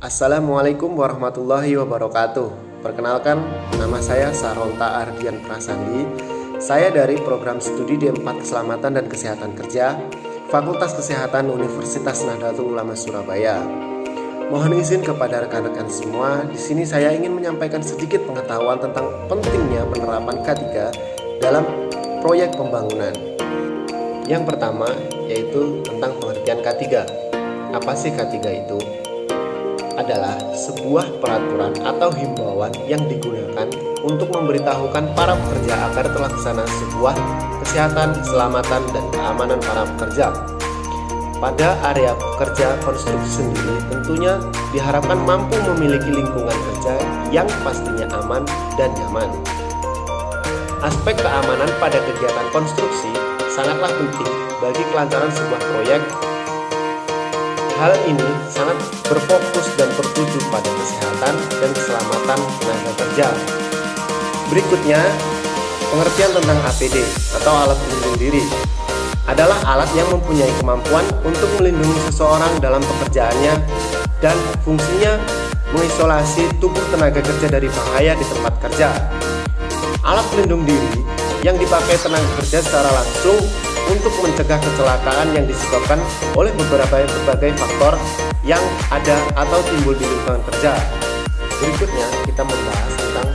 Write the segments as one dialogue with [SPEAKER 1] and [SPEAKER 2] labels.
[SPEAKER 1] Assalamualaikum warahmatullahi wabarakatuh. Perkenalkan, nama saya Saronta Ardian Prasandi. Saya dari program studi D4 Keselamatan dan Kesehatan Kerja, Fakultas Kesehatan Universitas Nahdlatul Ulama Surabaya. Mohon izin kepada rekan-rekan semua, di sini saya ingin menyampaikan sedikit pengetahuan tentang pentingnya penerapan K3 dalam proyek pembangunan. Yang pertama yaitu tentang pengertian K3. Apa sih K3 itu? Adalah sebuah peraturan atau himbauan yang digunakan untuk memberitahukan para pekerja agar terlaksana sebuah kesehatan, keselamatan, dan keamanan para pekerja. Pada area pekerja konstruksi sendiri tentunya diharapkan mampu memiliki lingkungan kerja yang pastinya aman dan nyaman. Aspek keamanan pada kegiatan konstruksi sangatlah penting bagi kelancaran sebuah proyek. Hal ini sangat berfokus dan tertuju pada kesehatan dan keselamatan tenaga kerja. Berikutnya, pengertian tentang APD atau alat pelindung diri adalah alat yang mempunyai kemampuan untuk melindungi seseorang dalam pekerjaannya dan fungsinya mengisolasi tubuh tenaga kerja dari bahaya di tempat kerja. Alat pelindung diri yang dipakai tenaga kerja secara langsung untuk mencegah kecelakaan yang disebabkan oleh berbagai faktor yang ada atau timbul di lingkungan kerja. Berikutnya kita membahas tentang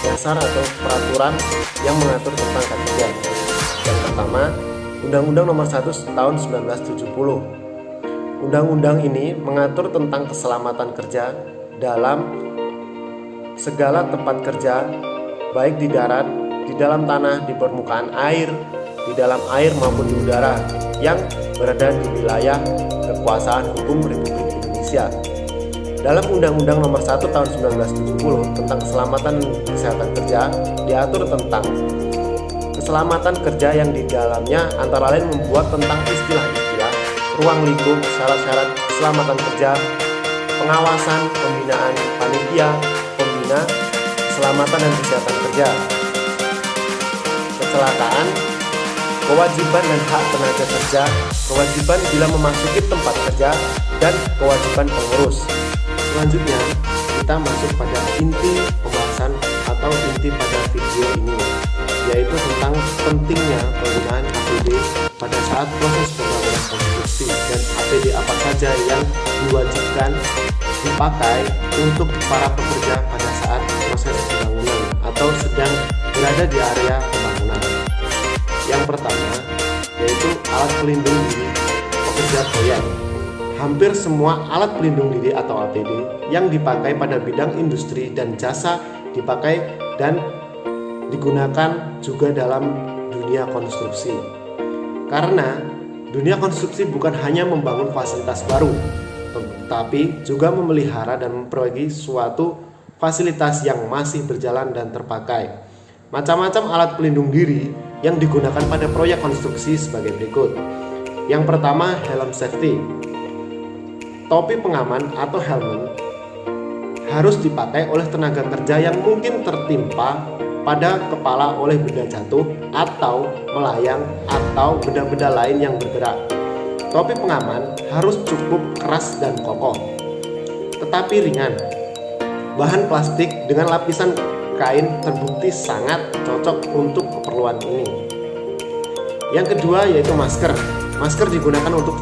[SPEAKER 1] dasar atau peraturan yang mengatur tentang K3. Yang pertama, Undang-Undang Nomor 1 Tahun 1970. Undang-undang ini mengatur tentang keselamatan kerja dalam segala tempat kerja, baik di darat, di dalam tanah, di permukaan air, di dalam air maupun di udara yang berada di wilayah kekuasaan hukum Republik Indonesia. Dalam Undang-Undang Nomor 1 Tahun 1970 tentang keselamatan dan kesehatan kerja diatur tentang keselamatan kerja yang di dalamnya antara lain membuat tentang istilah-istilah, ruang lingkup, syarat-syarat keselamatan kerja, pengawasan, pembinaan panitia, pembina, keselamatan dan kesehatan kerja, kecelakaan, kewajiban dan hak tenaga kerja, kewajiban bila memasuki tempat kerja, dan kewajiban pengurus. Selanjutnya, kita masuk pada inti pembahasan atau inti pada video ini, yaitu tentang pentingnya penggunaan APD pada saat proses pembangunan konstruksi dan APD apa saja yang diwajibkan dipakai untuk para pekerja pada saat proses pembangunan atau sedang berada di area pembangunan. Yang pertama yaitu alat pelindung diri pekerja proyek. Hampir semua alat pelindung diri atau APD yang dipakai pada bidang industri dan jasa dipakai dan digunakan juga dalam dunia konstruksi. Karena dunia konstruksi bukan hanya membangun fasilitas baru, tetapi juga memelihara dan memperbaiki suatu fasilitas yang masih berjalan dan terpakai. Macam-macam alat pelindung diri yang digunakan pada proyek konstruksi sebagai berikut. Yang pertama, helm safety. Topi pengaman atau helmet harus dipakai oleh tenaga kerja yang mungkin tertimpa pada kepala oleh benda jatuh atau melayang atau benda-benda lain yang bergerak. Topi pengaman harus cukup keras dan kokoh, tetapi ringan. Bahan plastik dengan lapisan kain terbukti sangat cocok untuk keperluan ini. Yang kedua yaitu masker. Masker digunakan untuk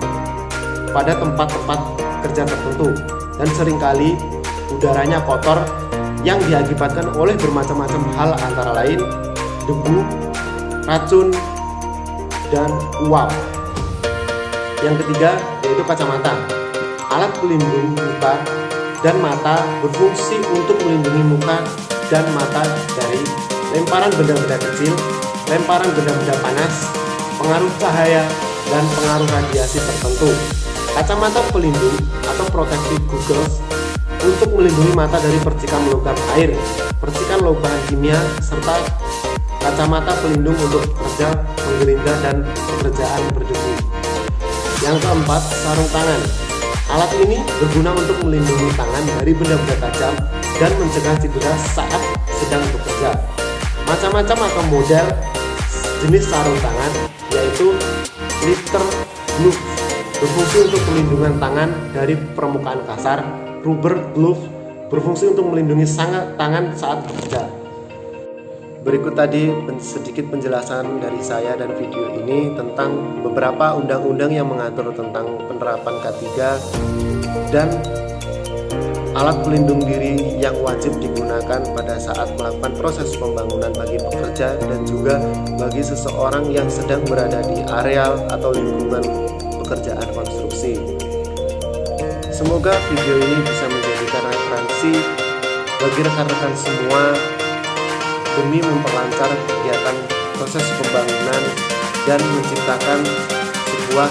[SPEAKER 1] pada tempat-tempat kerja tertentu dan seringkali udaranya kotor yang diakibatkan oleh bermacam-macam hal antara lain debu, racun, dan uap. Yang ketiga yaitu kacamata. Alat pelindung muka dan mata berfungsi untuk melindungi muka dan mata dari lemparan benda-benda kecil, lemparan benda-benda panas, pengaruh cahaya, dan pengaruh radiasi tertentu. Kacamata pelindung atau protective goggles untuk melindungi mata dari percikan logam air, percikan logam kimia, serta kacamata pelindung untuk kerja menggerinda dan pekerjaan berdebu. Yang keempat, sarung tangan. Alat ini berguna untuk melindungi tangan dari benda-benda tajam dan mencegah cedera saat sedang bekerja. Macam-macam atau model jenis sarung tangan yaitu glitter glove berfungsi untuk pelindungan tangan dari permukaan kasar, rubber glove berfungsi untuk melindungi tangan saat bekerja. Berikut tadi sedikit penjelasan dari saya dan video ini tentang beberapa undang-undang yang mengatur tentang penerapan K3 dan alat pelindung diri yang wajib digunakan pada saat melakukan proses pembangunan bagi pekerja dan juga bagi seseorang yang sedang berada di areal atau lingkungan pekerjaan konstruksi. Semoga video ini bisa menjadikan referensi bagi rekan-rekan semua demi memperlancar kegiatan proses pembangunan dan menciptakan sebuah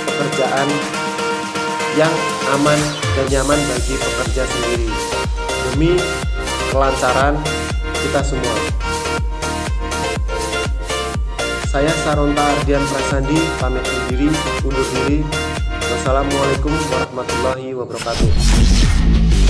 [SPEAKER 1] pekerjaan yang aman dan nyaman bagi pekerja sendiri demi kelancaran kita semua. Saya Saronta Ardian Prasandi pamit undur diri. Wassalamualaikum warahmatullahi wabarakatuh.